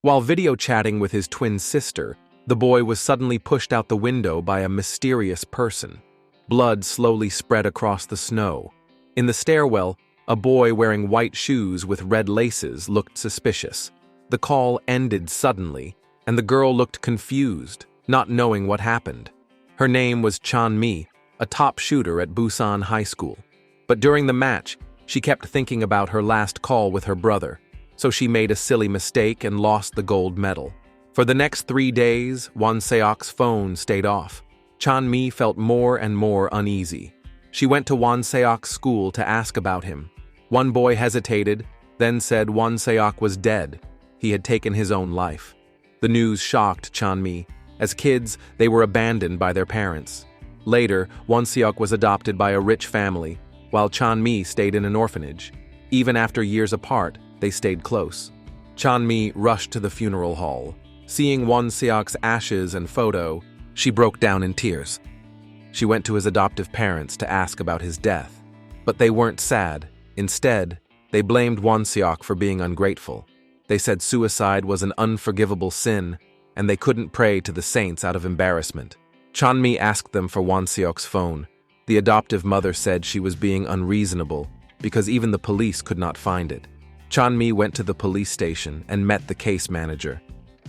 While video chatting with his twin sister, the boy was suddenly pushed out the window by a mysterious person. Blood slowly spread across the snow. In the stairwell, a boy wearing white shoes with red laces looked suspicious. The call ended suddenly, and the girl looked confused, not knowing what happened. Her name was Chan-mi, a top shooter at Busan High School. But during the match, she kept thinking about her last call with her brother, so she made a silly mistake and lost the gold medal. For the next 3 days, Won Seok's phone stayed off. Chan-mi felt more and more uneasy. She went to Won Seok's school to ask about him. One boy hesitated, then said Won Seok was dead. He had taken his own life. The news shocked Chan-mi. As kids, they were abandoned by their parents. Later, Won Seok was adopted by a rich family, while Chan-mi stayed in an orphanage. Even after years apart, they stayed close. Chan-mi rushed to the funeral hall. Seeing Won Seok's ashes and photo, she broke down in tears. She went to his adoptive parents to ask about his death. But they weren't sad. Instead, they blamed Won Seok for being ungrateful. They said suicide was an unforgivable sin, and they couldn't pray to the saints out of embarrassment. Chan-mi asked them for Won Seok's phone. The adoptive mother said she was being unreasonable because even the police could not find it. Chan-mi went to the police station and met the case manager.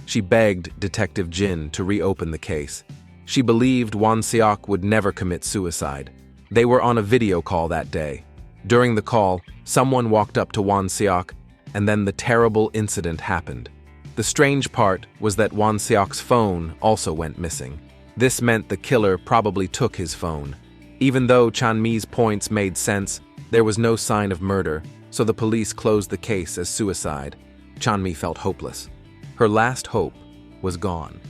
She begged Detective Jin to reopen the case. She believed Won Seok would never commit suicide. They were on a video call that day. During the call, someone walked up to Won Seok, and then the terrible incident happened. The strange part was that Won Seok's phone also went missing. This meant the killer probably took his phone. Even though Chan-mi's points made sense, there was no sign of murder, so the police closed the case as suicide. Chan-mi felt hopeless. Her last hope was gone.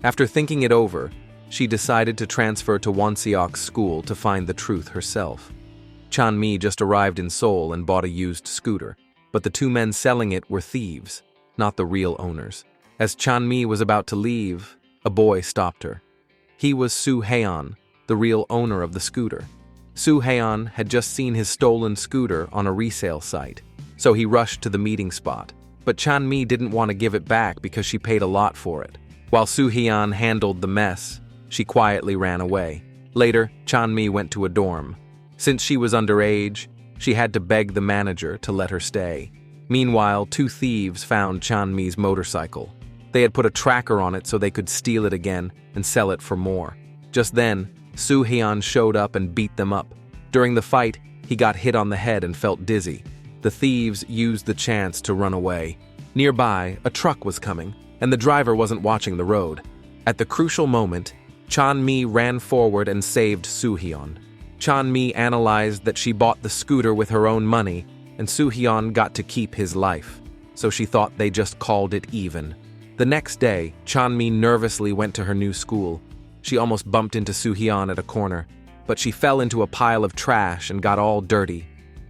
After thinking it over, she decided to transfer to Won Seok's school to find the truth herself. Chan-mi just arrived in Seoul and bought a used scooter, but the two men selling it were thieves, not the real owners. As Chan-mi was about to leave, a boy stopped her. He was Soo Haeon, the real owner of the scooter. Soo Haeon had just seen his stolen scooter on a resale site, so he rushed to the meeting spot. But Chan-mi didn't want to give it back because she paid a lot for it. While Soo Haeon handled the mess, she quietly ran away. Later, Chan-mi went to a dorm. Since she was underage, she had to beg the manager to let her stay. Meanwhile, 2 thieves found Chan-mi's motorcycle. They had put a tracker on it so they could steal it again and sell it for more. Just then, Soo Haeon showed up and beat them up. During the fight, he got hit on the head and felt dizzy. The thieves used the chance to run away. Nearby, a truck was coming, and the driver wasn't watching the road. At the crucial moment, Chan-mi ran forward and saved Soo Haeon. Chan-mi analyzed that she bought the scooter with her own money, and Soo Haeon got to keep his life, so she thought they just called it even. The next day, Chan-mi nervously went to her new school. She almost bumped into Soo Haeon at a corner, but she fell into a pile of trash and got all dirty.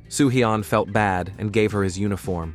Soo Haeon felt bad and gave her his uniform.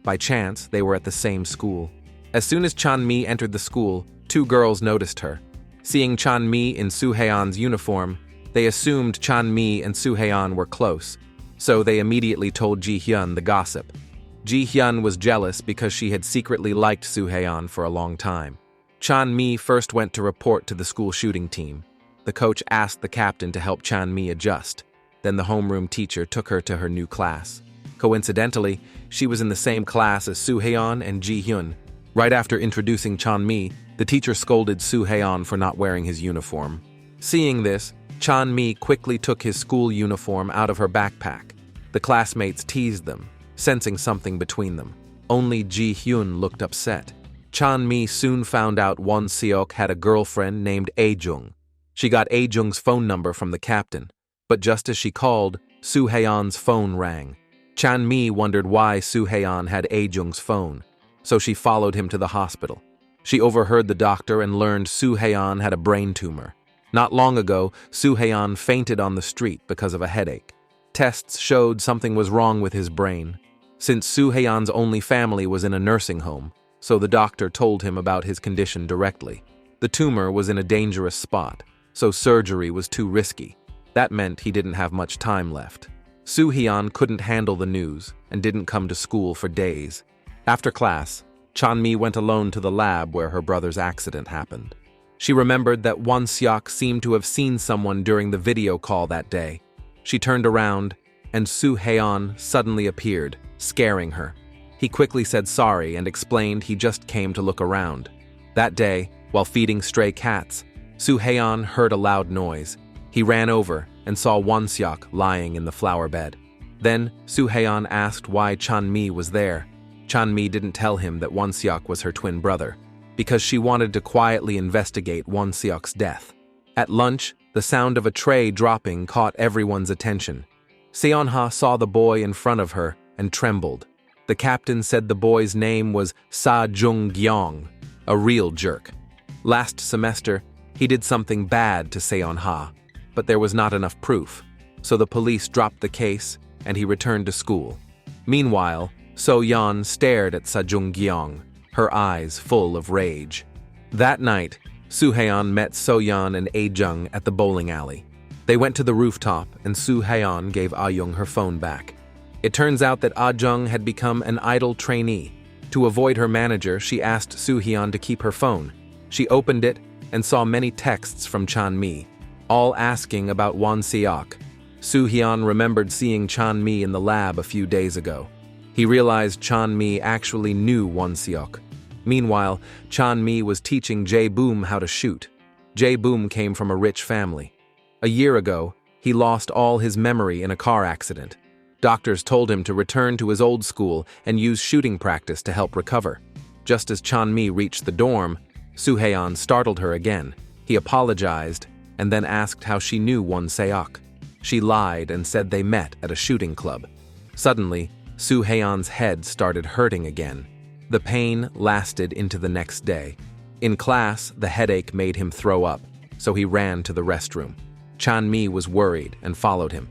By chance, they were at the same school. As soon as Chan-mi entered the school, 2 girls noticed her. Seeing Chan-mi in Soo Haeon's uniform, they assumed Chan-mi and Soo Haeon were close, so they immediately told Ji-hyun the gossip. Ji-hyun was jealous because she had secretly liked Soo Haeon for a long time. Chan-mi first went to report to the school shooting team. The coach asked the captain to help Chan-mi adjust. Then the homeroom teacher took her to her new class. Coincidentally, she was in the same class as Soo Haeon and Ji-hyun. Right after introducing Chan-mi, the teacher scolded Soo Haeon for not wearing his uniform. Seeing this, Chan-mi quickly took his school uniform out of her backpack. The classmates teased them, sensing something between them. Only Ji-hyun looked upset. Chan-mi soon found out Won Seok had a girlfriend named A-jung. She got A-jung's phone number from the captain. But just as she called, Soo Haeon's phone rang. Chan-mi wondered why Soo Haeon had A-jung's phone, so she followed him to the hospital. She overheard the doctor and learned Soo Haeon had a brain tumor. Not long ago, Soo Haeon fainted on the street because of a headache. Tests showed something was wrong with his brain. Since Soo Haeon's only family was in a nursing home, so the doctor told him about his condition directly. The tumor was in a dangerous spot, so surgery was too risky. That meant he didn't have much time left. Soo Haeon couldn't handle the news and didn't come to school for days. After class, Chanmi went alone to the lab where her brother's accident happened. She remembered that Won-seok seemed to have seen someone during the video call that day. She turned around, and Soo-haeon suddenly appeared, scaring her. He quickly said sorry and explained he just came to look around. That day, while feeding stray cats, Soo-haeon heard a loud noise. He ran over and saw Won-seok lying in the flower bed. Then, Soo-haeon asked why Chanmi was there. Chanmi didn't tell him that Won-seok was her twin brother, because she wanted to quietly investigate Won-seok's death. At lunch, the sound of a tray dropping caught everyone's attention. Seon-ha saw the boy in front of her and trembled. The captain said the boy's name was Sa-jung-gyeong, a real jerk. Last semester, he did something bad to Seon-ha, but there was not enough proof, so the police dropped the case and he returned to school. Meanwhile, So-yeon stared at Sa-jung-gyeong, her eyes full of rage. That night, Soo-haeon met So-yeon and A-jung at the bowling alley. They went to the rooftop and Soo-haeon gave A-jung her phone back. It turns out that A-jung had become an idle trainee. To avoid her manager, she asked Soo-haeon to keep her phone. She opened it and saw many texts from Chanmi, all asking about Won-seok. Soo-haeon remembered seeing Chanmi in the lab a few days ago. He realized Chanmi actually knew Won-seok. Meanwhile, Chanmi was teaching Jae-boom how to shoot. Jae-boom came from a rich family. A year ago, he lost all his memory in a car accident. Doctors told him to return to his old school and use shooting practice to help recover. Just as Chanmi reached the dorm, Soo-haeon startled her again. He apologized and then asked how she knew Won-seok. She lied and said they met at a shooting club. Suddenly, Soo-haeon's head started hurting again. The pain lasted into the next day. In class, the headache made him throw up, so he ran to the restroom. Chanmi was worried and followed him.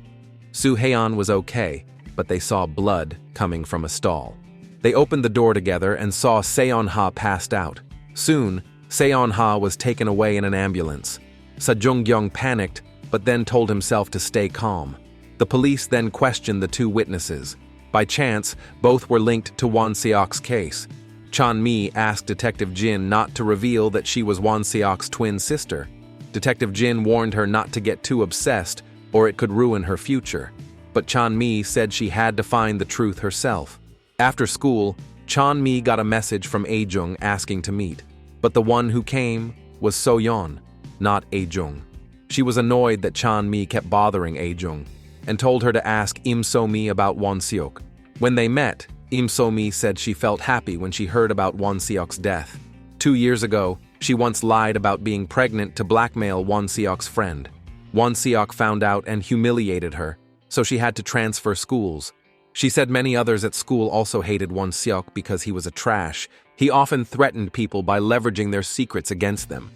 Soo-haeon was okay, but they saw blood coming from a stall. They opened the door together and saw Seon-ha passed out. Soon, Seon-ha was taken away in an ambulance. Sa-jung-gyeong panicked, but then told himself to stay calm. The police then questioned the two witnesses. By chance, both were linked to Won-seok's case. Chanmi asked Detective Jin not to reveal that she was Won-seok's twin sister. Detective Jin warned her not to get too obsessed, or it could ruin her future. But Chanmi said she had to find the truth herself. After school, Chanmi got a message from A-jung asking to meet. But the one who came was So-yeon, not A-jung. She was annoyed that Chanmi kept bothering A-jung, and told her to ask Im So-mi about Won-seok. When they met, Im So-mi said she felt happy when she heard about Won-seok's death. 2 years ago, she once lied about being pregnant to blackmail Won-seok's friend. Won-seok found out and humiliated her, so she had to transfer schools. She said many others at school also hated Won-seok because he was a trash. He often threatened people by leveraging their secrets against them.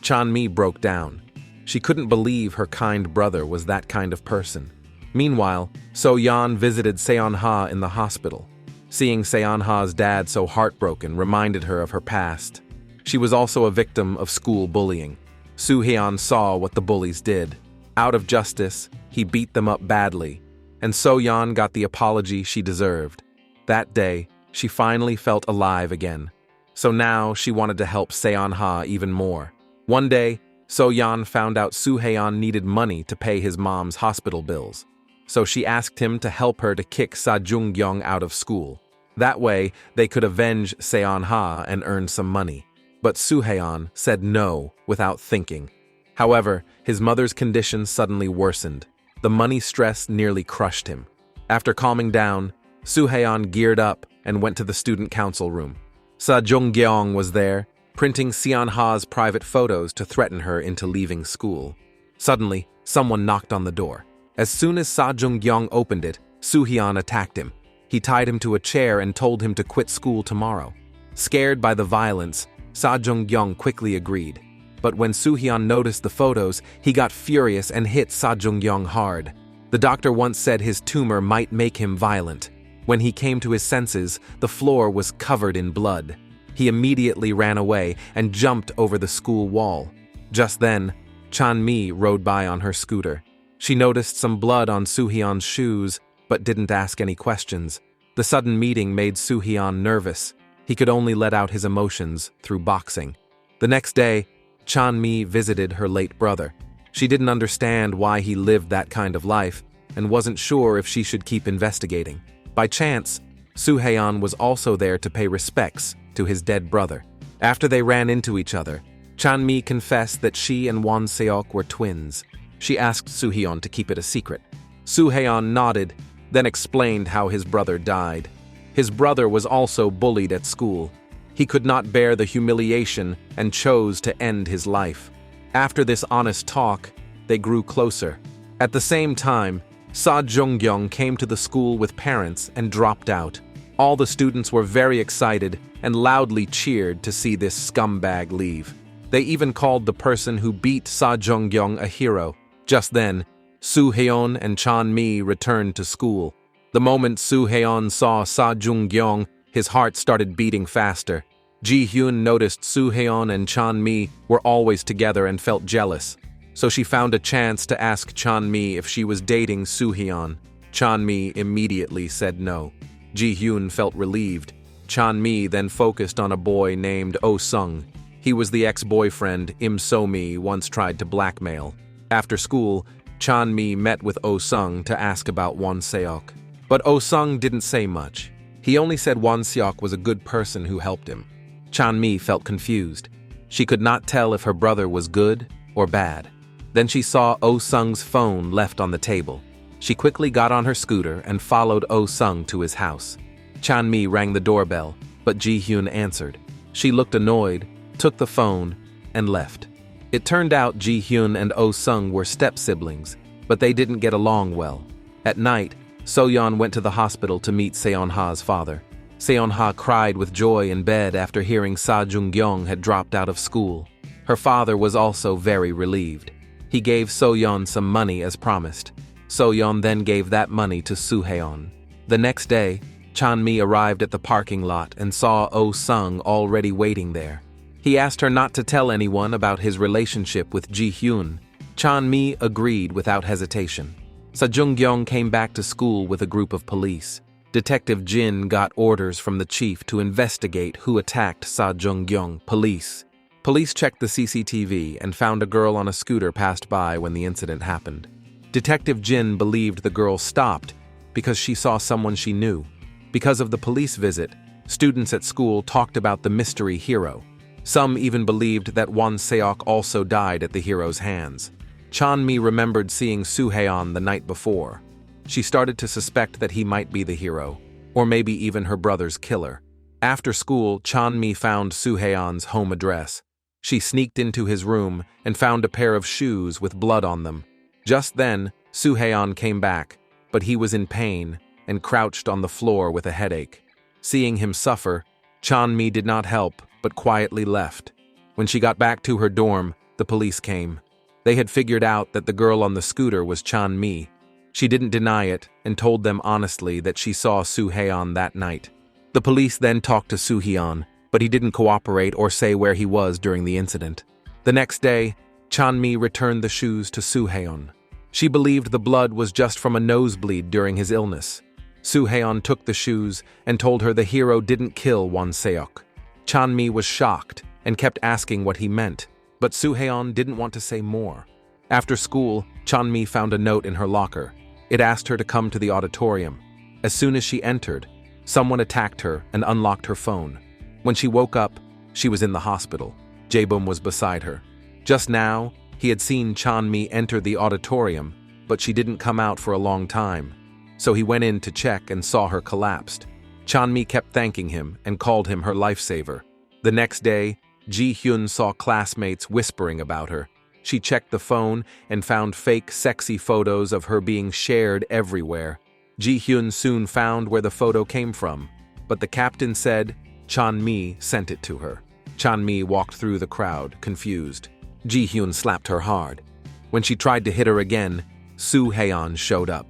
Chanmi broke down. She couldn't believe her kind brother was that kind of person. Meanwhile, So-yeon visited Seon-ha in the hospital. Seeing Seon-ha's dad so heartbroken reminded her of her past. She was also a victim of school bullying. Soo-haeon saw what the bullies did. Out of justice, he beat them up badly, and So-yeon got the apology she deserved. That day, she finally felt alive again. So now she wanted to help Seon-ha even more. One day, So-yeon found out Soo-haeon needed money to pay his mom's hospital bills. So she asked him to help her to kick Sa-jung-gyeong out of school. That way, they could avenge Seon-ha and earn some money. But Soo-haeon said no without thinking. However, his mother's condition suddenly worsened. The money stress nearly crushed him. After calming down, Soo-haeon geared up and went to the student council room. Sa-jung-gyeong was there, printing Seon-ha's private photos to threaten her into leaving school. Suddenly, someone knocked on the door. As soon as Sa-jung-gyeong opened it, Soo-haeon attacked him. He tied him to a chair and told him to quit school tomorrow. Scared by the violence, Sa-jung-gyeong quickly agreed. But when Soo-haeon noticed the photos, he got furious and hit Sa-jung-gyeong hard. The doctor once said his tumor might make him violent. When he came to his senses, the floor was covered in blood. He immediately ran away and jumped over the school wall. Just then, Chanmi rode by on her scooter. She noticed some blood on Soo-haeon's shoes, but didn't ask any questions. The sudden meeting made Soo-haeon nervous. He could only let out his emotions through boxing. The next day, Chan-mi visited her late brother. She didn't understand why he lived that kind of life and wasn't sure if she should keep investigating. By chance, Soo-haeon was also there to pay respects to his dead brother. After they ran into each other, Chan-mi confessed that she and Won Seok were twins. She asked Soo-haeon to keep it a secret. Soo-haeon nodded, then explained how his brother died. His brother was also bullied at school. He could not bear the humiliation and chose to end his life. After this honest talk, they grew closer. At the same time, Sa Jung-gyung came to the school with parents and dropped out. All the students were very excited and loudly cheered to see this scumbag leave. They even called the person who beat Sa Jung-gyung a hero. Just then, Soo-haeon and Chan-mi returned to school. The moment Soo-haeon saw Sa Jung-gyung, his heart started beating faster. Ji-hyun noticed Soo-haeon and Chan-mi were always together and felt jealous. So she found a chance to ask Chan-mi if she was dating Soo-haeon. Chan-mi immediately said no. Ji-hyun felt relieved. Chan-mi then focused on a boy named Oh-sung. He was the ex-boyfriend Im So-mi once tried to blackmail. After school, Chan-mi met with Oh-sung to ask about Won Seok. But Oh-sung didn't say much. He only said Won Seok was a good person who helped him. Chan-mi felt confused. She could not tell if her brother was good or bad. Then she saw Oh-sung's phone left on the table. She quickly got on her scooter and followed Oh-sung to his house. Chan-mi rang the doorbell, but Ji-hyun answered. She looked annoyed, took the phone, and left. It turned out Ji-hyun and Oh-sung were step-siblings, but they didn't get along well. At night, So-yeon went to the hospital to meet Seon-ha's father. Seon-ha cried with joy in bed after hearing Sa Jung-gyung had dropped out of school. Her father was also very relieved. He gave So-yeon some money as promised. So-yeon then gave that money to Soo-haeon. The next day, Chan-mi arrived at the parking lot and saw Oh-sung already waiting there. He asked her not to tell anyone about his relationship with Ji-hyun. Chan-mi agreed without hesitation. Sa Jung-gyung came back to school with a group of police. Detective Jin got orders from the chief to investigate who attacked Sa Jung-gyung. Police checked the CCTV and found a girl on a scooter passed by when the incident happened. Detective Jin believed the girl stopped because she saw someone she knew. Because of the police visit, students at school talked about the mystery hero. Some even believed that Won Seok also died at the hero's hands. Chan-mi remembered seeing Soo-haeon the night before. She started to suspect that he might be the hero, or maybe even her brother's killer. After school, Chan-mi found Soo-haeon's home address. She sneaked into his room and found a pair of shoes with blood on them. Just then, Soo-haeon came back, but he was in pain and crouched on the floor with a headache. Seeing him suffer, Chan-mi did not help but quietly left. When she got back to her dorm, the police came. They had figured out that the girl on the scooter was Chan-mi. She didn't deny it and told them honestly that she saw Soo-haeon that night. The police then talked to Soo-haeon, but he didn't cooperate or say where he was during the incident. The next day, Chan-mi returned the shoes to Soo-haeon. She believed the blood was just from a nosebleed during his illness. Soo-haeon took the shoes and told her the hero didn't kill Won Seok. Chan-mi was shocked and kept asking what he meant, but Soo-haeon didn't want to say more. After school, Chan-mi found a note in her locker. It asked her to come to the auditorium. As soon as she entered, someone attacked her and unlocked her phone. When she woke up, she was in the hospital. Jae-bum was beside her. Just now, he had seen Chan-mi enter the auditorium, but she didn't come out for a long time. So he went in to check and saw her collapsed. Chan-mi kept thanking him and called him her lifesaver. The next day, Ji-hyun saw classmates whispering about her. She checked the phone and found fake sexy photos of her being shared everywhere. Ji-hyun soon found where the photo came from, but the captain said Chan-mi sent it to her. Chan-mi walked through the crowd, confused. Ji-hyun slapped her hard. When she tried to hit her again, Soo-haeon showed up.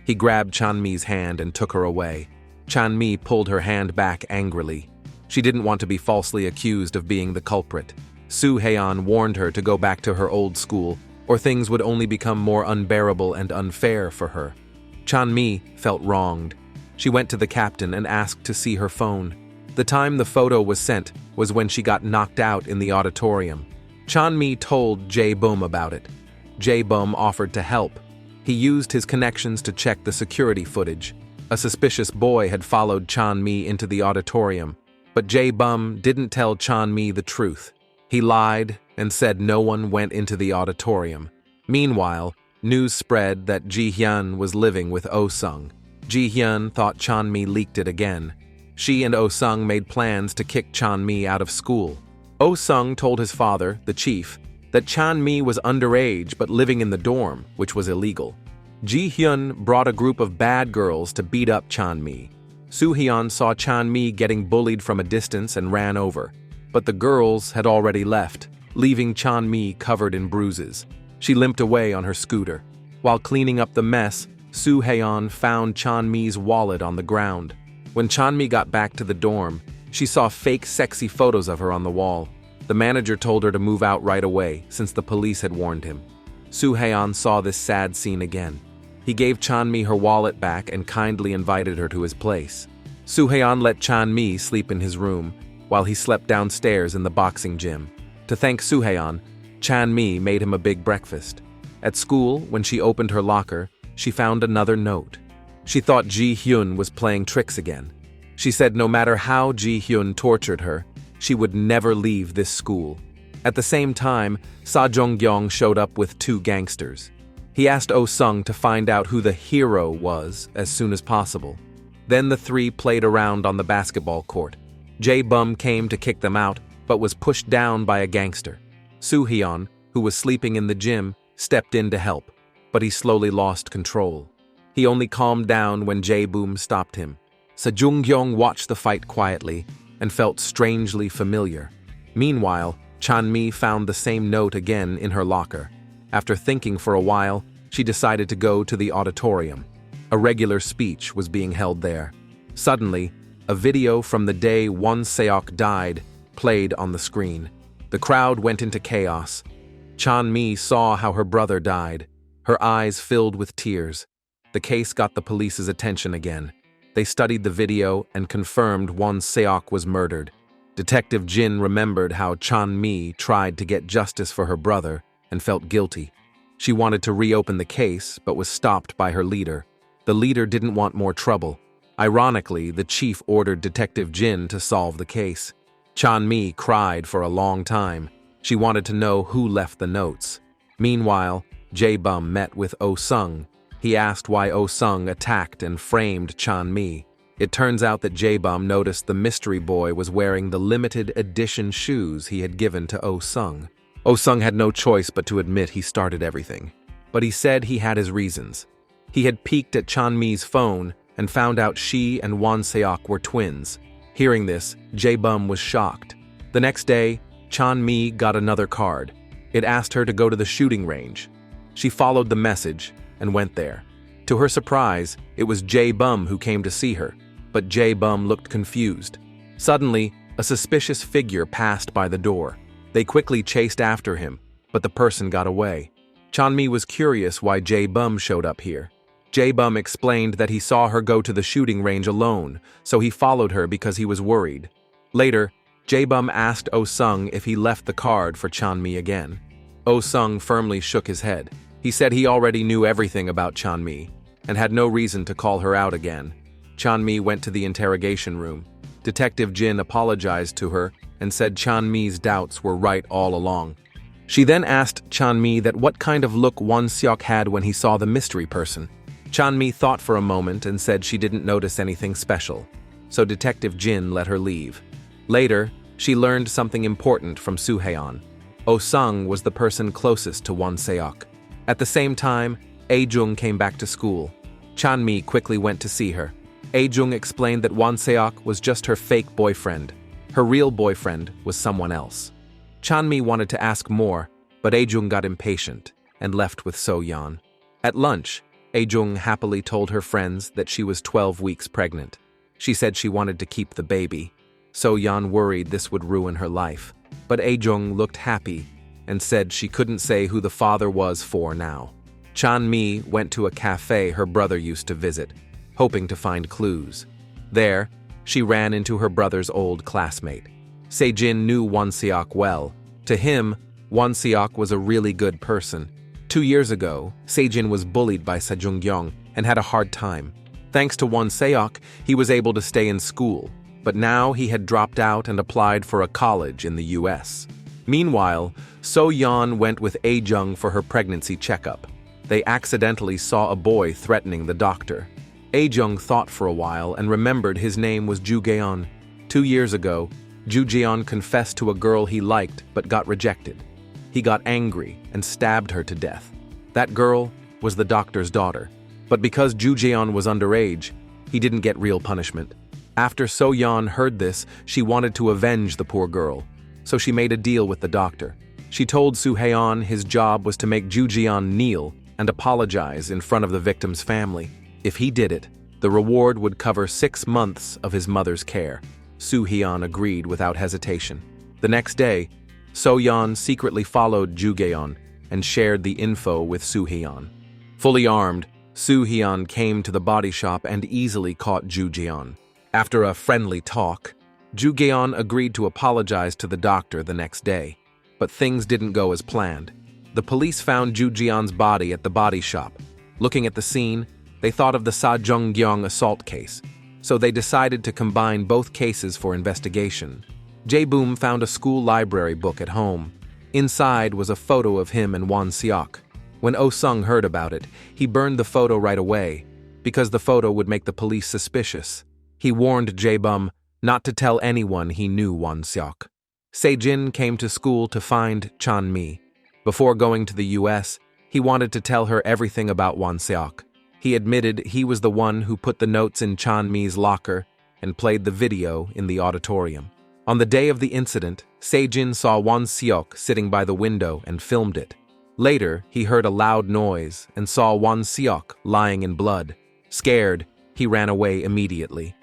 He grabbed Chan-mi's hand and took her away. Chan-mi pulled her hand back angrily. She didn't want to be falsely accused of being the culprit. Soo-haeon warned her to go back to her old school, or things would only become more unbearable and unfair for her. Chan-mi felt wronged. She went to the captain and asked to see her phone. The time the photo was sent was when she got knocked out in the auditorium. Chanmi told Jae-bum about it. Jae-bum offered to help. He used his connections to check the security footage. A suspicious boy had followed Chanmi into the auditorium, but Jae-bum didn't tell Chanmi the truth. He lied and said no one went into the auditorium. Meanwhile, news spread that Ji-hyun was living with Oh-sung. Ji-hyun thought Chanmi leaked it again. She and Oh-sung made plans to kick Chanmi out of school. Oh-sung told his father, the chief, that Chanmi was underage but living in the dorm, which was illegal. Ji-hyun brought a group of bad girls to beat up Chanmi. Soo-hyun saw Chanmi getting bullied from a distance and ran over, but the girls had already left, leaving Chanmi covered in bruises. She limped away on her scooter. While cleaning up the mess, Soo-hyun found Chanmi's wallet on the ground. When Chanmi got back to the dorm, she saw fake sexy photos of her on the wall. The manager told her to move out right away, since the police had warned him. Soo-hyun saw this sad scene again. He gave Chanmi her wallet back and kindly invited her to his place. Soo-hyun let Chanmi sleep in his room, while he slept downstairs in the boxing gym. To thank Soo-hyun, Chanmi made him a big breakfast. At school, when she opened her locker, she found another note. She thought Ji-hyun was playing tricks again. She said no matter how Ji-hyun tortured her, she would never leave this school. At the same time, Sa Jong-gyong showed up with 2 gangsters. He asked Oh-sung to find out who the hero was as soon as possible. Then the 3 played around on the basketball court. Jae-bum came to kick them out, but was pushed down by a gangster. Soo-hyun, who was sleeping in the gym, stepped in to help, but he slowly lost control. He only calmed down when Jae-bum stopped him. Sa Jung-gyong watched the fight quietly and felt strangely familiar. Meanwhile, Chanmi found the same note again in her locker. After thinking for a while, she decided to go to the auditorium. A regular speech was being held there. Suddenly, a video from the day Won Seok died played on the screen. The crowd went into chaos. Chanmi saw how her brother died. Her eyes filled with tears. The case got the police's attention again. They studied the video and confirmed Won Seok was murdered. Detective Jin remembered how Chanmi tried to get justice for her brother and felt guilty. She wanted to reopen the case but was stopped by her leader. The leader didn't want more trouble. Ironically, the chief ordered Detective Jin to solve the case. Chanmi cried for a long time. She wanted to know who left the notes. Meanwhile, Jae-bum met with Oh-sung. He asked why Oh-sung attacked and framed Chanmi. It turns out that Jae-bum noticed the mystery boy was wearing the limited edition shoes he had given to Oh-sung. Oh-sung had no choice but to admit he started everything. But he said he had his reasons. He had peeked at Chanmi's phone and found out she and Won Seok were twins. Hearing this, Jae-bum was shocked. The next day, Chanmi got another card. It asked her to go to the shooting range. She followed the message and went there. To her surprise, it was Jae-bum who came to see her, but Jae-bum looked confused. Suddenly, a suspicious figure passed by the door. They quickly chased after him, but the person got away. Chanmi was curious why Jae-bum showed up here. Jae-bum explained that he saw her go to the shooting range alone, so he followed her because he was worried. Later, Jae-bum asked Oh-sung if he left the card for Chanmi again. Oh-sung firmly shook his head. He said he already knew everything about Chanmi and had no reason to call her out again. Chanmi went to the interrogation room. Detective Jin apologized to her and said Chanmi's doubts were right all along. She then asked Chanmi that what kind of look Won Seok had when he saw the mystery person. Chanmi thought for a moment and said she didn't notice anything special, so Detective Jin let her leave. Later, she learned something important from Soo-hyun. Oh-sung was the person closest to Won Seok. At the same time, Ae-jung came back to school. Chanmi quickly went to see her. Ae-jung explained that Won Seok was just her fake boyfriend. Her real boyfriend was someone else. Chanmi wanted to ask more, but Ae-jung got impatient and left with So-yeon. At lunch, Ae-jung happily told her friends that she was 12 weeks pregnant. She said she wanted to keep the baby. So-yeon worried this would ruin her life, but Ae-jung looked happy and said she couldn't say who the father was for now. Chanmi went to a cafe her brother used to visit, hoping to find clues. There, she ran into her brother's old classmate. Sejin knew Won-seok well. To him, Won-seok was a really good person. 2 years ago, Sejin was bullied by Sejong-gyong and had a hard time. Thanks to Won-seok, he was able to stay in school, but now he had dropped out and applied for a college in the US. Meanwhile, So-yeon went with A-jung for her pregnancy checkup. They accidentally saw a boy threatening the doctor. A-jung thought for a while and remembered his name was Ju-geon. 2 years ago, Ju-geon confessed to a girl he liked but got rejected. He got angry and stabbed her to death. That girl was the doctor's daughter. But because Ju-geon was underage, he didn't get real punishment. After So-yeon heard this, she wanted to avenge the poor girl. So she made a deal with the doctor. She told Soo-haeon his job was to make Ju-geon kneel and apologize in front of the victim's family. If he did it, the reward would cover 6 months of his mother's care. Soo-haeon agreed without hesitation. The next day, So-yeon secretly followed Ju-geon and shared the info with Soo-haeon. Fully armed, Soo-haeon came to the body shop and easily caught Ju-geon. After a friendly talk, Ju-geon agreed to apologize to the doctor the next day. But things didn't go as planned. The police found Ju-geon's body at the body shop. Looking at the scene, they thought of the Sejong-gyong assault case, so they decided to combine both cases for investigation. Jae-boom found a school library book at home. Inside was a photo of him and Won-seok. When Oh-sung heard about it, he burned the photo right away, because the photo would make the police suspicious. He warned Jae-boom not to tell anyone he knew Won-seok. Sejin came to school to find Chan-mi. Before going to the US, he wanted to tell her everything about Won-seok. He admitted he was the one who put the notes in Chan-mi's locker and played the video in the auditorium. On the day of the incident, Sejin saw Won-seok sitting by the window and filmed it. Later, he heard a loud noise and saw Won-seok lying in blood. Scared, he ran away immediately.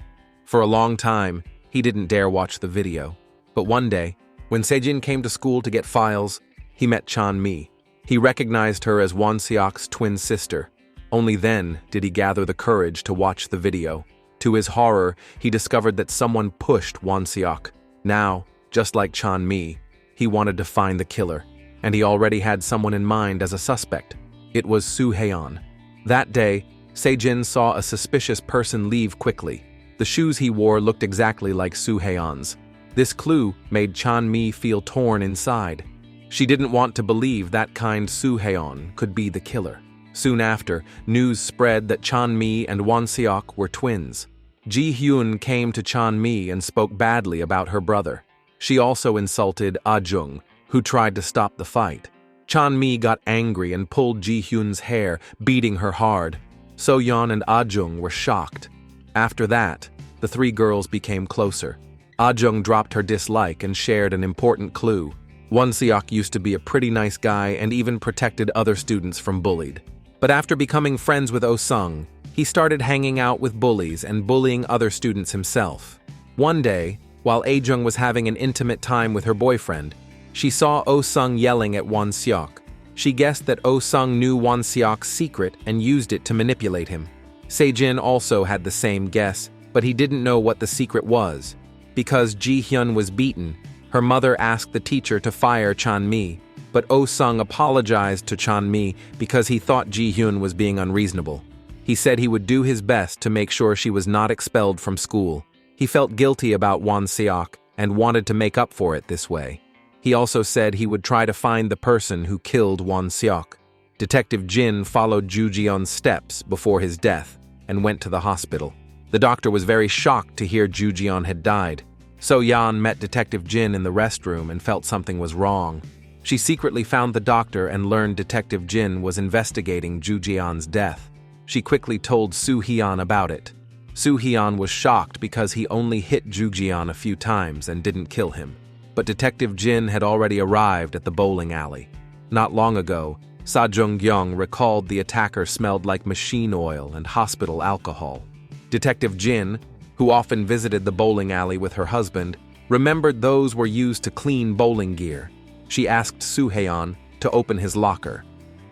For a long time, he didn't dare watch the video. But one day, when Sejin came to school to get files, he met Chan-mi. He recognized her as Won-seok's twin sister. Only then did he gather the courage to watch the video. To his horror, he discovered that someone pushed Won-seok. Now, just like Chan-mi, he wanted to find the killer, and he already had someone in mind as a suspect. It was Soo-haeon. That day, Sejin saw a suspicious person leave quickly. The shoes he wore looked exactly like Soo-haeon's. This clue made Chan-mi feel torn inside. She didn't want to believe that kind Soo-haeon could be the killer. Soon after, news spread that Chan-mi and Won-seok were twins. Ji-hyun came to Chan-mi and spoke badly about her brother. She also insulted Ah-jung, who tried to stop the fight. Chan-mi got angry and pulled Ji-hyun's hair, beating her hard. So-yeon and Ah-jung were shocked. After that, the 3 girls became closer. Ah-jung dropped her dislike and shared an important clue. Won-seok used to be a pretty nice guy and even protected other students from bullied. But after becoming friends with Oh-sung, he started hanging out with bullies and bullying other students himself. One day, while A-jung was having an intimate time with her boyfriend, she saw Oh-sung yelling at Won-seok. She guessed that Oh-sung knew Won-seok's secret and used it to manipulate him. Sejin also had the same guess, but he didn't know what the secret was. Because Ji-hyun was beaten, her mother asked the teacher to fire Chan-mi, but Oh-sung apologized to Chan-mi because he thought Ji-hyun was being unreasonable. He said he would do his best to make sure she was not expelled from school. He felt guilty about Won-seok and wanted to make up for it this way. He also said he would try to find the person who killed Won-seok. Detective Jin followed Ju-geon's steps before his death and went to the hospital. The doctor was very shocked to hear Ju-geon had died. So-yeon met Detective Jin in the restroom and felt something was wrong. She secretly found the doctor and learned Detective Jin was investigating Ju-geon's death. She quickly told Soo-haeon about it. Soo-haeon was shocked because he only hit Ju-geon a few times and didn't kill him. But Detective Jin had already arrived at the bowling alley. Not long ago, Sejong-gyong recalled the attacker smelled like machine oil and hospital alcohol. Detective Jin, who often visited the bowling alley with her husband, remembered those were used to clean bowling gear. She asked Soo-haeon to open his locker.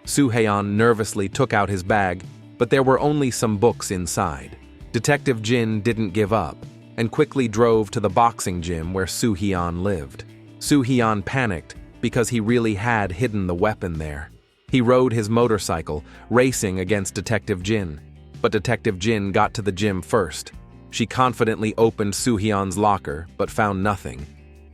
Soo-haeon nervously took out his bag, but there were only some books inside. Detective Jin didn't give up and quickly drove to the boxing gym where Soo-hyun lived. Soo-hyun panicked because he really had hidden the weapon there. He rode his motorcycle, racing against Detective Jin. But Detective Jin got to the gym first. She confidently opened Soo-hyun's locker, but found nothing.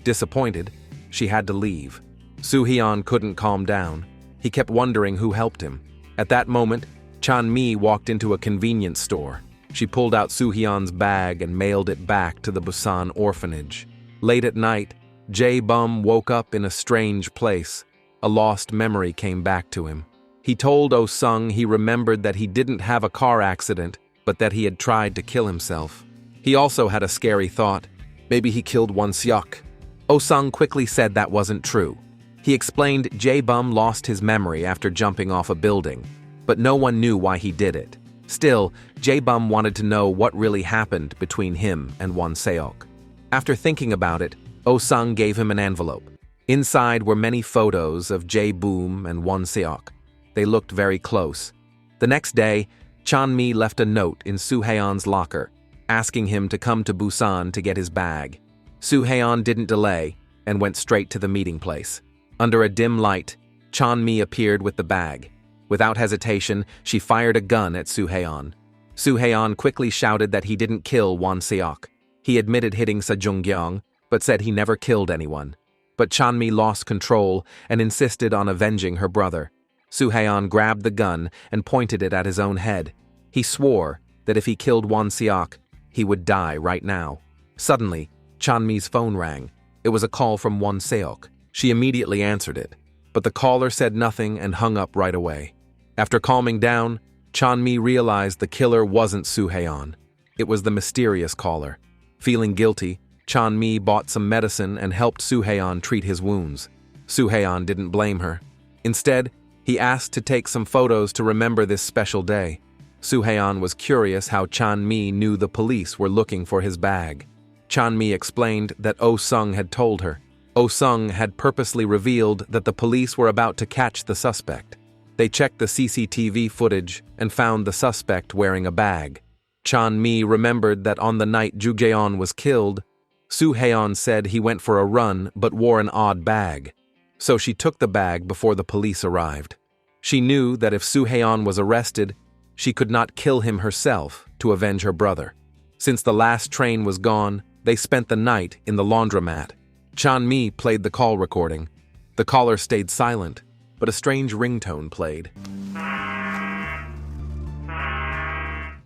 Disappointed, she had to leave. Soo-hyun couldn't calm down. He kept wondering who helped him. At that moment, Chan-mi walked into a convenience store. She pulled out Soo-hyun's bag and mailed it back to the Busan orphanage. Late at night, Jae-bum woke up in a strange place. A lost memory came back to him. He told Oh-sung he remembered that he didn't have a car accident, but that he had tried to kill himself. He also had a scary thought. Maybe he killed Won-seok. Oh-sung quickly said that wasn't true. He explained Jae-bum lost his memory after jumping off a building, but no one knew why he did it. Still, Jae-bum wanted to know what really happened between him and Won-seok. After thinking about it, Oh-sung gave him an envelope. Inside were many photos of Jae-bum and Won-seok. They looked very close. The next day, Chan-mi left a note in Soo-hyun's locker, asking him to come to Busan to get his bag. Soo-hyun didn't delay and went straight to the meeting place. Under a dim light, Chan-mi appeared with the bag. Without hesitation, she fired a gun at Soo-hyun. Soo-hyun quickly shouted that he didn't kill Won-seok. He admitted hitting Sejong-gyeong, but said he never killed anyone. But Chan-mi lost control and insisted on avenging her brother. Soo-hyun grabbed the gun and pointed it at his own head. He swore that if he killed Won-seok, he would die right now. Suddenly, Chan-mi's phone rang. It was a call from Won-seok. She immediately answered it, but the caller said nothing and hung up right away. After calming down, Chan-mi realized the killer wasn't Soo-hyun. It was the mysterious caller. Feeling guilty, Chan-mi bought some medicine and helped Soo-hyun treat his wounds. Soo-hyun didn't blame her. Instead, he asked to take some photos to remember this special day. Soo-hyun was curious how Chan-mi knew the police were looking for his bag. Chan-mi explained that Oh-sung had told her. Oh-sung had purposely revealed that the police were about to catch the suspect. They checked the CCTV footage and found the suspect wearing a bag. Chan-mi remembered that on the night Ju Jae-on was killed, Soo-hyun said he went for a run but wore an odd bag. So she took the bag before the police arrived. She knew that if Soo-hyun was arrested, she could not kill him herself to avenge her brother. Since the last train was gone, they spent the night in the laundromat. Chan-mi played the call recording. The caller stayed silent, but a strange ringtone played.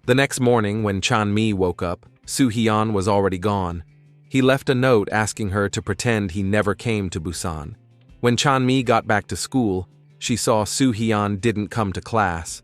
The next morning, when Chan-mi woke up, Soo-hyun was already gone. He left a note asking her to pretend he never came to Busan. When Chan-mi got back to school, she saw Soo-hyun didn't come to class.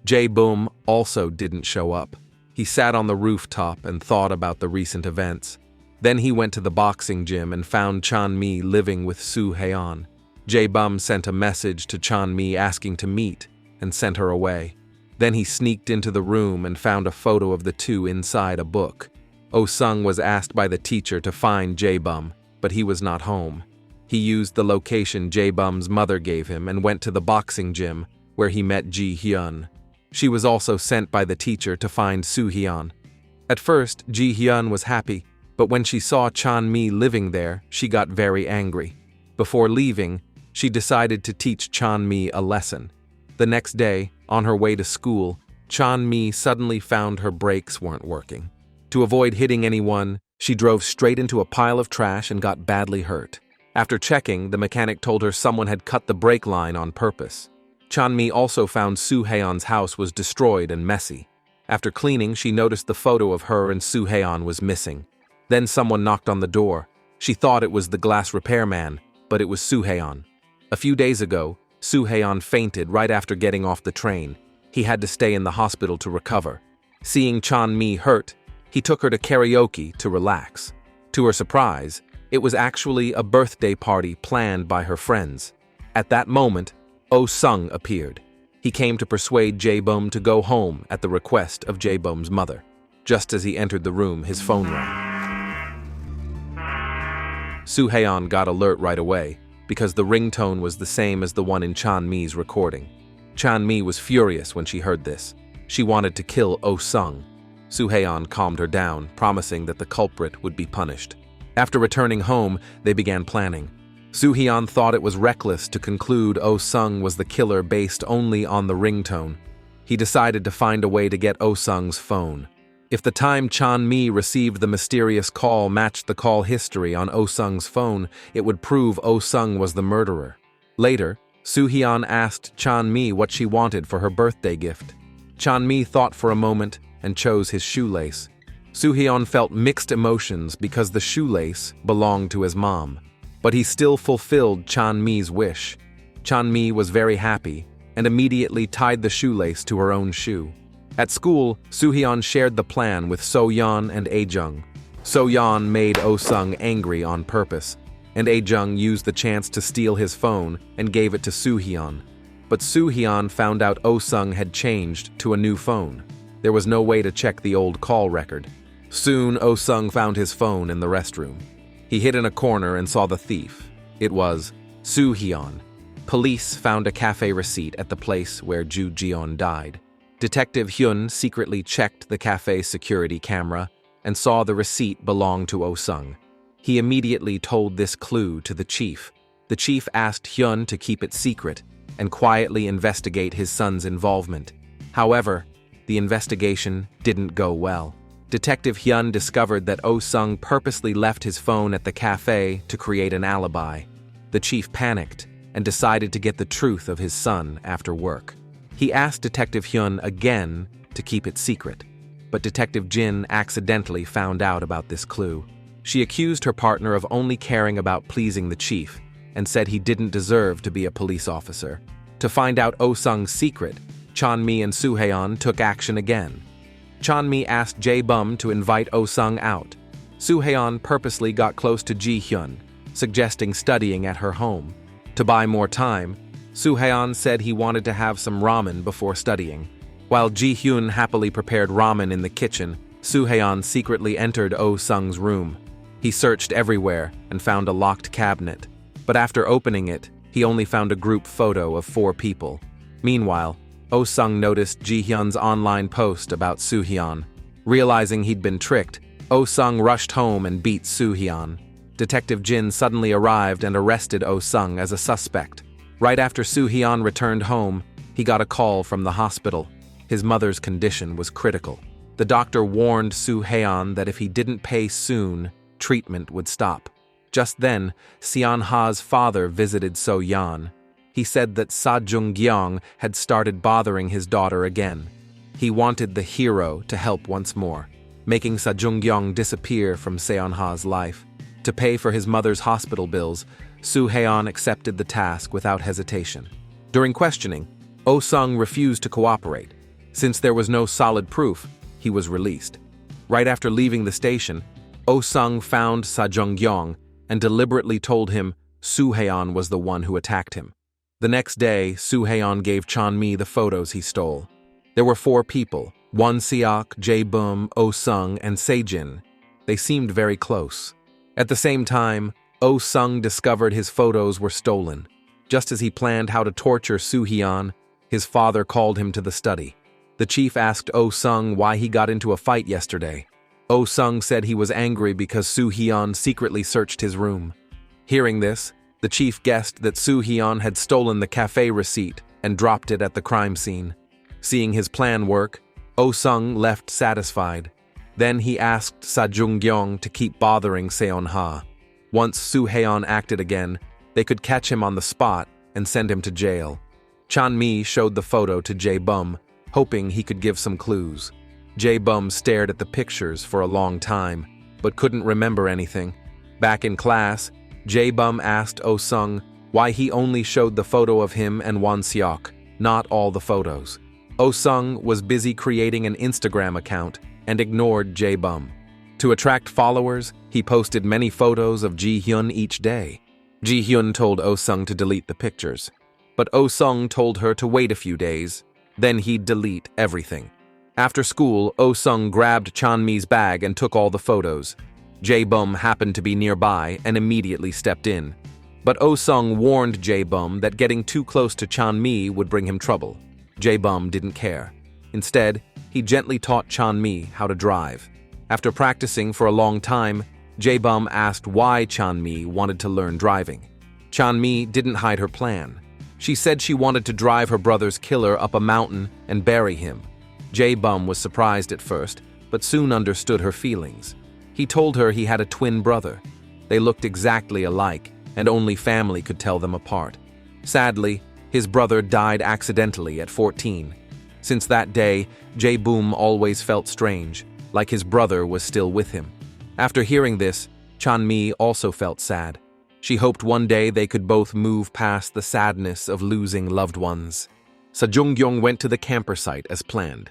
Jae-bum also didn't show up. He sat on the rooftop and thought about the recent events. Then he went to the boxing gym and found Chan-mi living with Soo-hyun. Jae-bum sent a message to Chan-mi asking to meet and sent her away. Then he sneaked into the room and found a photo of the two inside a book. Oh-sung was asked by the teacher to find Jae-bum, but he was not home. He used the location Jae-bum's mother gave him and went to the boxing gym, where he met Ji-hyun. She was also sent by the teacher to find Soo-hyun. At first, Ji-hyun was happy, but when she saw Chan-mi living there, she got very angry. Before leaving, she decided to teach Chan-mi a lesson. The next day, on her way to school, Chan-mi suddenly found her brakes weren't working. To avoid hitting anyone, she drove straight into a pile of trash and got badly hurt. After checking, the mechanic told her someone had cut the brake line on purpose. Chan-mi also found Soo-hyun's house was destroyed and messy. After cleaning, she noticed the photo of her and Soo-hyun was missing. Then someone knocked on the door. She thought it was the glass repairman, but it was Soo-hyun. A few days ago, Soo-hyun fainted right after getting off the train. He had to stay in the hospital to recover. Seeing Chan-mi hurt, he took her to karaoke to relax. To her surprise, it was actually a birthday party planned by her friends. At that moment, Oh-sung appeared. He came to persuade Jae-bum to go home at the request of Jae-bum's mother. Just as he entered the room, his phone rang. Soo-hyun got alert right away, because the ringtone was the same as the one in Chan-mi's recording. Chan-mi was furious when she heard this. She wanted to kill Oh-sung. Soo-Haeon calmed her down, promising that the culprit would be punished. After returning home, they began planning. Soo-Hyun thought it was reckless to conclude Oh-sung was the killer based only on the ringtone. He decided to find a way to get Oh-sung's phone. If the time Chan-mi received the mysterious call matched the call history on Oh-sung's phone, it would prove Oh-sung was the murderer. Later, Soo-Hyun asked Chan-mi what she wanted for her birthday gift. Chan-mi thought for a moment and chose his shoelace. Soo-Hyun felt mixed emotions because the shoelace belonged to his mom. But he still fulfilled Chan-mi's wish. Chan-mi was very happy and immediately tied the shoelace to her own shoe. At school, Soo-Hyun shared the plan with So-yeon and A-jung. So-yeon made Oh-sung angry on purpose, and A-jung used the chance to steal his phone and gave it to Soo-Hyun. But Soo-Hyun found out Oh-sung had changed to a new phone. There was no way to check the old call record. Soon, Oh-sung found his phone in the restroom. He hid in a corner and saw the thief. It was Soo-Hyun. Police found a cafe receipt at the place where Ju Jeon died. Detective Hyun secretly checked the cafe's security camera and saw the receipt belonged to Oh-sung. He immediately told this clue to the chief. The chief asked Hyun to keep it secret and quietly investigate his son's involvement. However, the investigation didn't go well. Detective Hyun discovered that Oh-sung purposely left his phone at the cafe to create an alibi. The chief panicked and decided to get the truth of his son after work. He asked Detective Hyun again to keep it secret, but Detective Jin accidentally found out about this clue. She accused her partner of only caring about pleasing the chief and said he didn't deserve to be a police officer. To find out Oh-sung's secret, Chan-mi and Soo-Haeon took action again. Chan-mi asked Jae-bum to invite Oh-sung out. Soo-Haeon purposely got close to Ji-hyun, suggesting studying at her home. To buy more time, Soo-Haeon said he wanted to have some ramen before studying. While Ji-hyun happily prepared ramen in the kitchen, Soo-Haeon secretly entered Oh-sung's room. He searched everywhere and found a locked cabinet, but after opening it, he only found a group photo of 4 people. Meanwhile, Oh-sung noticed Ji-hyun's online post about Soo-Hyun. Realizing he'd been tricked, Oh-sung rushed home and beat Soo-Hyun. Detective Jin suddenly arrived and arrested Oh-sung as a suspect. Right after Soo-Hyun returned home, he got a call from the hospital. His mother's condition was critical. The doctor warned Soo-Haeon that if he didn't pay soon, treatment would stop. Just then, Seon-ha's father visited So-yeon. He said that Sa Jung-gyeong had started bothering his daughter again. He wanted the hero to help once more, making Sa Jung-gyeong disappear from Seon-ha's life. To pay for his mother's hospital bills, Soo-Haeon accepted the task without hesitation. During questioning, Oh-sung refused to cooperate. Since there was no solid proof, he was released. Right after leaving the station, Oh-sung found Sa Jung-gyeong and deliberately told him Soo-Haeon was the one who attacked him. The next day, Soo-Haeon gave Chan-mi the photos he stole. There were 4 people, Won-seok, Jae-bum, Oh-sung, and Se-jin. They seemed very close. At the same time, Oh-sung discovered his photos were stolen. Just as he planned how to torture Soo-Hyun, his father called him to the study. The chief asked Oh-sung why he got into a fight yesterday. Oh-sung said he was angry because Soo-Hyun secretly searched his room. Hearing this, the chief guessed that Soo-Hyun had stolen the cafe receipt and dropped it at the crime scene. Seeing his plan work, Oh-sung left satisfied. Then he asked Sa Jung-gyeong to keep bothering Seon-ha. Once Soo-Haeon acted again, they could catch him on the spot and send him to jail. Chan-mi showed the photo to Jae-bum, hoping he could give some clues. Jae-bum stared at the pictures for a long time, but couldn't remember anything. Back in class, Jae-bum asked Oh-sung why he only showed the photo of him and Won-seok, not all the photos. Oh-sung was busy creating an Instagram account and ignored Jae-bum. To attract followers, he posted many photos of Ji-hyun each day. Ji-hyun told Oh-sung to delete the pictures, but Oh-sung told her to wait a few days, then he'd delete everything. After school, Oh-sung grabbed Chan-mi's bag and took all the photos. Jae-bum happened to be nearby and immediately stepped in. But Oh-sung warned Jae-bum that getting too close to Chan-mi would bring him trouble. Jae-bum didn't care. Instead, he gently taught Chan-mi how to drive. After practicing for a long time, Jae-bum asked why Chan-mi wanted to learn driving. Chan-mi didn't hide her plan. She said she wanted to drive her brother's killer up a mountain and bury him. Jae-bum was surprised at first, but soon understood her feelings. He told her he had a twin brother. They looked exactly alike, and only family could tell them apart. Sadly, his brother died accidentally at 14. Since that day, Jae-bum always felt strange, like his brother was still with him. After hearing this, Chan-mi also felt sad. She hoped one day they could both move past the sadness of losing loved ones. Sejong-gyong went to the camper site as planned.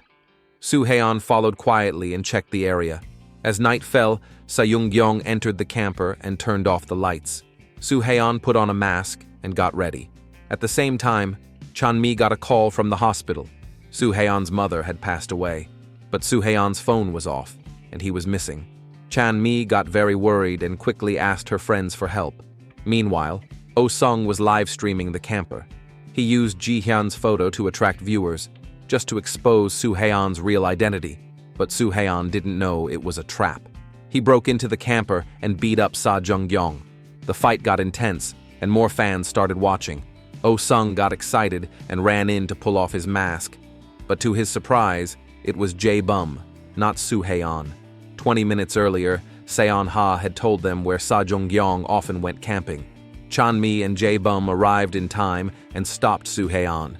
Soo-haeon followed quietly and checked the area. As night fell, Sejong-gyong entered the camper and turned off the lights. Soo-haeon put on a mask and got ready. At the same time, Chan-mi got a call from the hospital. Soo-haeon's mother had passed away, but Soo-haeon's phone was off, and he was missing. Chan-mi got very worried and quickly asked her friends for help. Meanwhile, Oh-sung was live-streaming the camper. He used Ji-hyun's photo to attract viewers, just to expose Soo-haeon's real identity, but Soo-haeon didn't know it was a trap. He broke into the camper and beat up Sejong-gyong. The fight got intense, and more fans started watching. Oh-sung got excited and ran in to pull off his mask. But to his surprise, it was Jae-bum, not Soo-haeon. 20 minutes earlier, Seon-ha had told them where Sejong-gyong often went camping. Chan-mi and Jae-bum arrived in time and stopped Soo-haeon.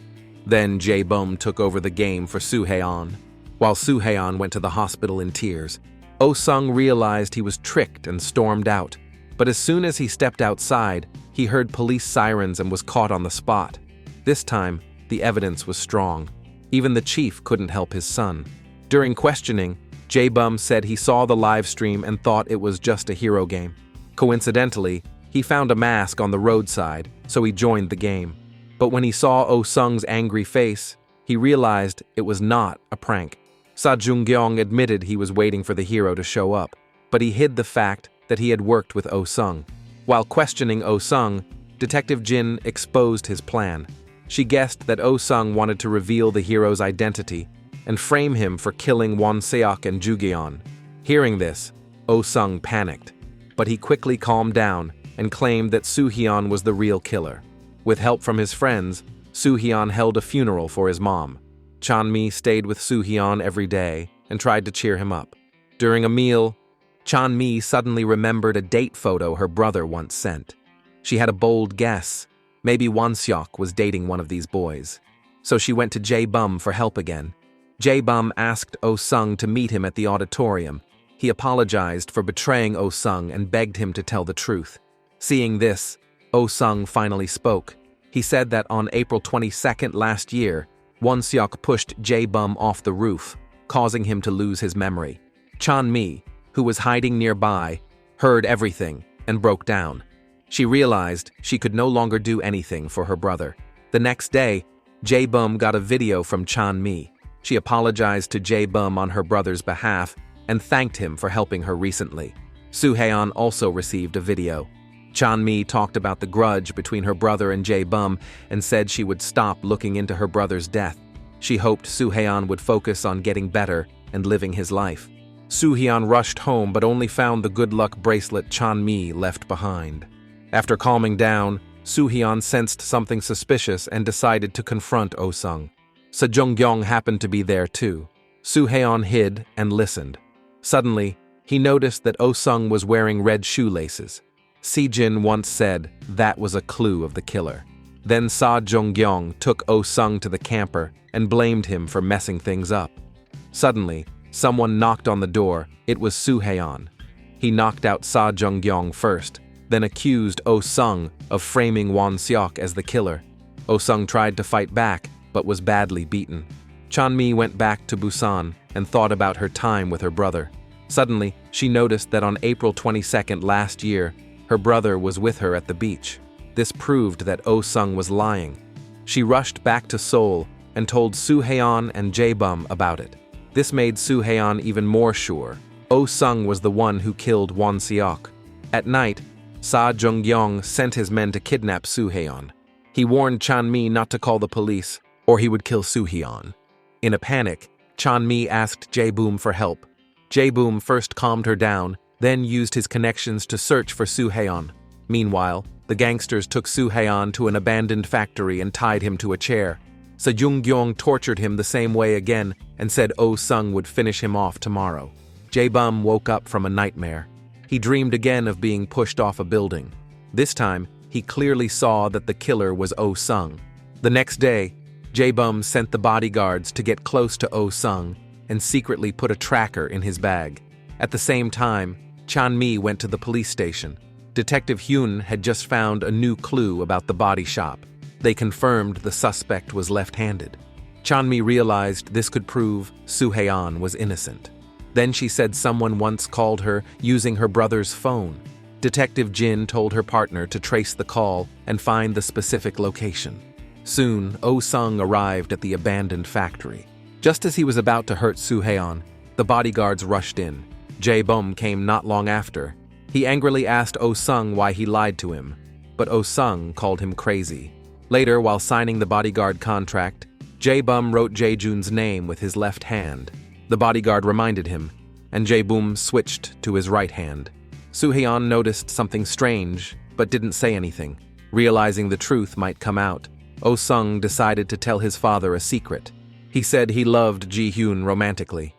Then Jae-bum took over the game for Soo-haeon. While Soo-haeon went to the hospital in tears, Oh-sung realized he was tricked and stormed out. But as soon as he stepped outside, he heard police sirens and was caught on the spot. This time, the evidence was strong. Even the chief couldn't help his son. During questioning, Jae-bum said he saw the live stream and thought it was just a hero game. Coincidentally, he found a mask on the roadside, so he joined the game. But when he saw Oh-sung's angry face, he realized it was not a prank. Sejong-gyong admitted he was waiting for the hero to show up, but he hid the fact that he had worked with Oh-sung. While questioning Oh-sung, Detective Jin exposed his plan. She guessed that Oh-sung wanted to reveal the hero's identity and frame him for killing Won-seok and Ju-geon. Hearing this, Oh-sung panicked, but he quickly calmed down and claimed that Soo-hyun was the real killer. With help from his friends, Soo-hyun held a funeral for his mom. Chan-mi stayed with Soo-hyun every day and tried to cheer him up. During a meal, Chan-mi suddenly remembered a date photo her brother once sent. She had a bold guess. Maybe Won-seok was dating one of these boys. So she went to Jae-bum for help again. Jae-bum asked Oh-sung to meet him at the auditorium. He apologized for betraying Oh-sung and begged him to tell the truth. Seeing this, Oh-sung finally spoke. He said that on April 22nd last year, Won-seok pushed Jae-bum off the roof, causing him to lose his memory. Chan-mi, who was hiding nearby, heard everything and broke down. She realized she could no longer do anything for her brother. The next day, Jae-bum got a video from Chan-mi. She apologized to Jae-bum on her brother's behalf and thanked him for helping her recently. Soo-haeon also received a video. Chan-mi talked about the grudge between her brother and Jae-bum and said she would stop looking into her brother's death. She hoped Soo-haeon would focus on getting better and living his life. Soo-hyun rushed home but only found the good luck bracelet Chan-mi left behind. After calming down, Soo-hyun sensed something suspicious and decided to confront Oh-sung. Sejong-gyong happened to be there too. Soo-haeon hid and listened. Suddenly, he noticed that Oh-sung was wearing red shoelaces. Si-jin once said that was a clue of the killer. Then Sejong-gyong took Oh-sung to the camper and blamed him for messing things up. Suddenly, someone knocked on the door. It was Soo-haeon. He knocked out Sejong-gyong first, then accused Oh-sung of framing Won-seok as the killer. Oh-sung tried to fight back, but was badly beaten. Chan-mi went back to Busan and thought about her time with her brother. Suddenly, she noticed that on April 22nd last year, her brother was with her at the beach. This proved that Oh-sung was lying. She rushed back to Seoul and told Soo-haeon and Jae-bum about it. This made Soo-haeon even more sure. Oh-sung was the one who killed Won-seok. At night, Sejong-gyong sent his men to kidnap Soo-haeon. He warned Chan-mi not to call the police, or he would kill Soo-hyun. In a panic, Chan-mi asked Jae-boom for help. Jae-boom first calmed her down, then used his connections to search for Soo-haeon. Meanwhile, the gangsters took Soo-haeon to an abandoned factory and tied him to a chair. Sejong-gyong tortured him the same way again and said Oh-sung would finish him off tomorrow. Jae-bum woke up from a nightmare. He dreamed again of being pushed off a building. This time, he clearly saw that the killer was Oh-sung. The next day, Jae-bum sent the bodyguards to get close to Oh-sung and secretly put a tracker in his bag. At the same time, Chan-mi went to the police station. Detective Hyun had just found a new clue about the body shop. They confirmed the suspect was left-handed. Chan-mi realized this could prove Soo-haeon was innocent. Then she said someone once called her using her brother's phone. Detective Jin told her partner to trace the call and find the specific location. Soon, Oh-sung arrived at the abandoned factory. Just as he was about to hurt Soo-haeon, the bodyguards rushed in. Jae-bum came not long after. He angrily asked Oh-sung why he lied to him, but Oh-sung called him crazy. Later, while signing the bodyguard contract, Jae-bum wrote Jae-jun's name with his left hand. The bodyguard reminded him, and Jae-bum switched to his right hand. Soo-haeon noticed something strange, but didn't say anything. Realizing the truth might come out, Oh-sung decided to tell his father a secret. He said he loved Ji-hyun romantically.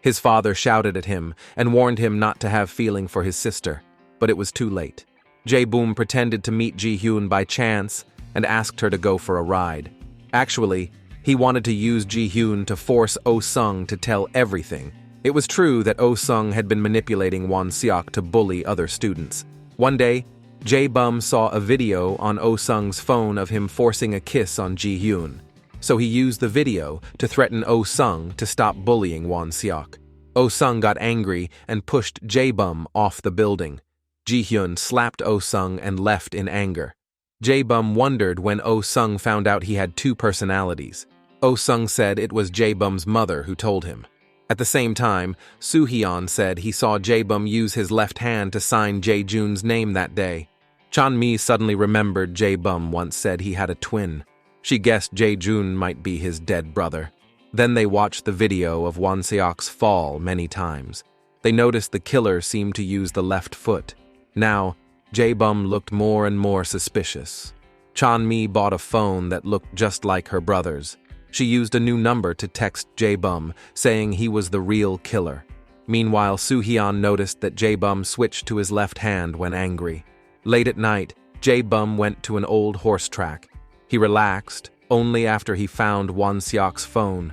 His father shouted at him and warned him not to have feeling for his sister, but it was too late. Jae-bum pretended to meet Ji-hyun by chance and asked her to go for a ride. Actually, he wanted to use Ji-hyun to force Oh-sung to tell everything. It was true that Oh-sung had been manipulating Won-seok to bully other students. One day, Jae-bum saw a video on Oh-sung's phone of him forcing a kiss on Ji-hyun. So he used the video to threaten Oh-sung to stop bullying Won-seok. Oh-sung got angry and pushed Jae-bum off the building. Ji-hyun slapped Oh-sung and left in anger. Jae-bum wondered when Oh-sung found out he had two personalities. Oh-sung said it was Jae-bum's mother who told him. At the same time, Soo-haeon said he saw Jae-bum use his left hand to sign Jae-jun's name that day. Chan-mi suddenly remembered Jae-bum once said he had a twin. She guessed Jae-jun might be his dead brother. Then they watched the video of Won-seok's fall many times. They noticed the killer seemed to use the left foot. Now, Jae-bum looked more and more suspicious. Chan-mi bought a phone that looked just like her brother's. She used a new number to text Jae-bum, saying he was the real killer. Meanwhile, Soo-haeon noticed that Jae-bum switched to his left hand when angry. Late at night, Jae-bum went to an old horse track. He relaxed only after he found Won-seok's phone.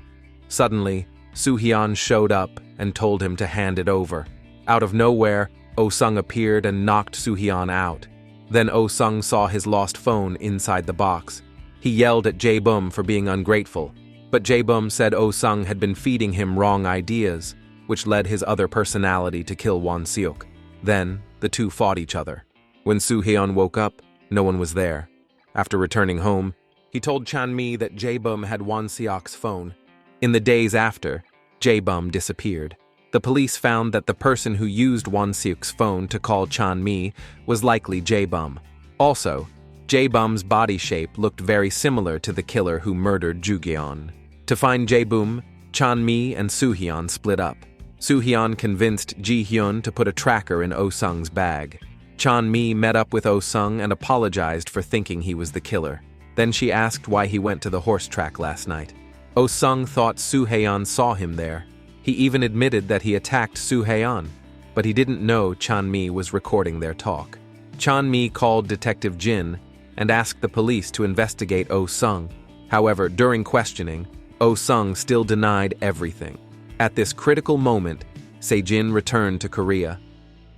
Suddenly, Soo-haeon showed up and told him to hand it over. Out of nowhere, Oh-sung appeared and knocked Soo-haeon out. Then Oh-sung saw his lost phone inside the box. He yelled at Jae-bum for being ungrateful, but Jae-bum said Oh-sung had been feeding him wrong ideas, which led his other personality to kill Won-seok. Then, the two fought each other. When Soo-haeon woke up, no one was there. After returning home, he told Chan-mi that Jae-bum had Won-seok's phone. In the days after, Jae-bum disappeared. The police found that the person who used Won-seok's phone to call Chan-mi was likely Jae-bum. Also, Jae-bum's body shape looked very similar to the killer who murdered Ju-gyeon. To find Jae-bum, Chan-mi and Soo-haeon split up. Soo-haeon convinced Ji-hyun to put a tracker in Oh-sung's bag. Chan-mi met up with Oh-sung and apologized for thinking he was the killer. Then she asked why he went to the horse track last night. Oh-sung thought Soo-haeon saw him there. He even admitted that he attacked Soo-haeon, but he didn't know Chan-mi was recording their talk. Chan-mi called Detective Jin and asked the police to investigate Oh-sung. However, during questioning, Oh-sung still denied everything. At this critical moment, Se-jin returned to Korea.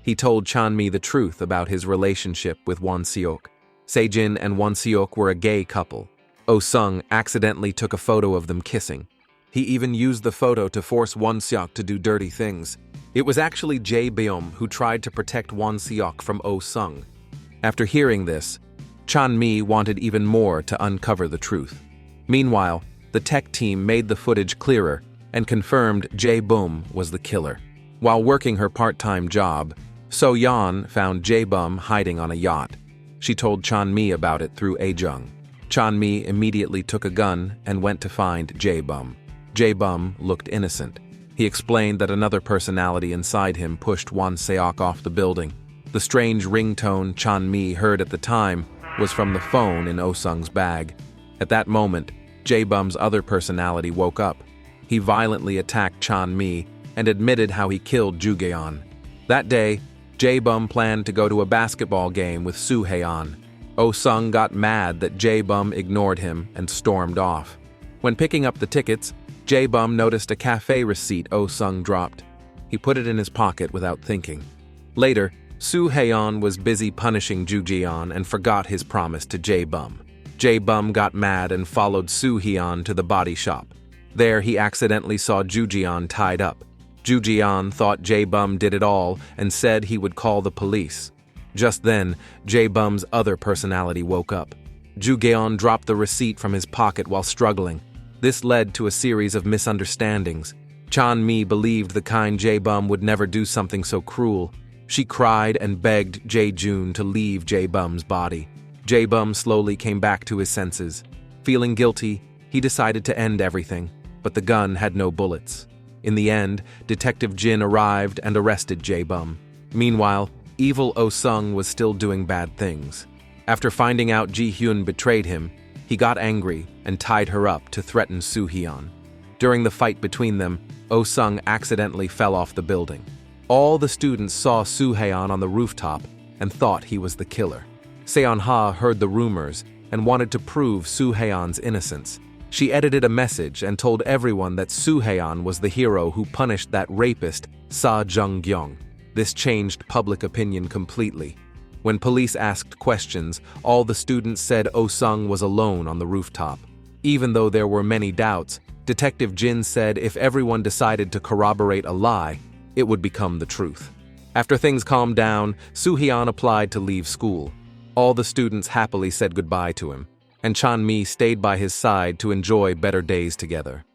He told Chan-mi the truth about his relationship with Won-seok. Se-jin and Won-seok were a gay couple. Oh-sung accidentally took a photo of them kissing. He even used the photo to force Won-seok to do dirty things. It was actually Jae-beom who tried to protect Won-seok from Oh-sung. After hearing this, Chan-mi wanted even more to uncover the truth. Meanwhile, the tech team made the footage clearer and confirmed Jae-bum was the killer. While working her part-time job, So-yeon found Jae-bum hiding on a yacht. She told Chan-mi about it through A-jung. Chan-mi immediately took a gun and went to find Jae-bum. Jae-bum looked innocent. He explained that another personality inside him pushed Won Seok off the building. The strange ringtone Chan-mi heard at the time was from the phone in Oh-sung's bag. At that moment, Jae-bum's other personality woke up. He violently attacked Chan-mi and admitted how he killed Ju-geon. That day, Jae-bum planned to go to a basketball game with Soo-haeon. Oh-sung got mad that Jae-bum ignored him and stormed off. When picking up the tickets, Jae-bum noticed a cafe receipt Oh-sung dropped. He put it in his pocket without thinking. Later, Soo-haeon was busy punishing Ju-geon and forgot his promise to Jae-bum. Jae-bum got mad and followed Soo-haeon to the body shop. There, he accidentally saw Ju-geon tied up. Ju-geon thought Jae-bum did it all and said he would call the police. Just then, Jae-bum's other personality woke up. Ju-geon dropped the receipt from his pocket while struggling. This led to a series of misunderstandings. Chan-mi believed the kind Jae-bum would never do something so cruel. She cried and begged Jae-jun to leave Jae-bum's body. Jae-bum slowly came back to his senses. Feeling guilty, he decided to end everything, but the gun had no bullets. In the end, Detective Jin arrived and arrested Jae-bum. Meanwhile, evil Oh-sung was still doing bad things. After finding out Ji-hyun betrayed him, he got angry and tied her up to threaten Soo-haeon. During the fight between them, Oh-sung accidentally fell off the building. All the students saw Soo-haeon on the rooftop and thought he was the killer. Seon-ha heard the rumors and wanted to prove Soo-haeon's innocence. She edited a message and told everyone that Soo-haeon was the hero who punished that rapist, Sa Jung-gyung. This changed public opinion completely. When police asked questions, all the students said Oh-sung was alone on the rooftop. Even though there were many doubts, Detective Jin said if everyone decided to corroborate a lie, it would become the truth. After things calmed down, Soo-haeon applied to leave school. All the students happily said goodbye to him, and Chan-mi stayed by his side to enjoy better days together.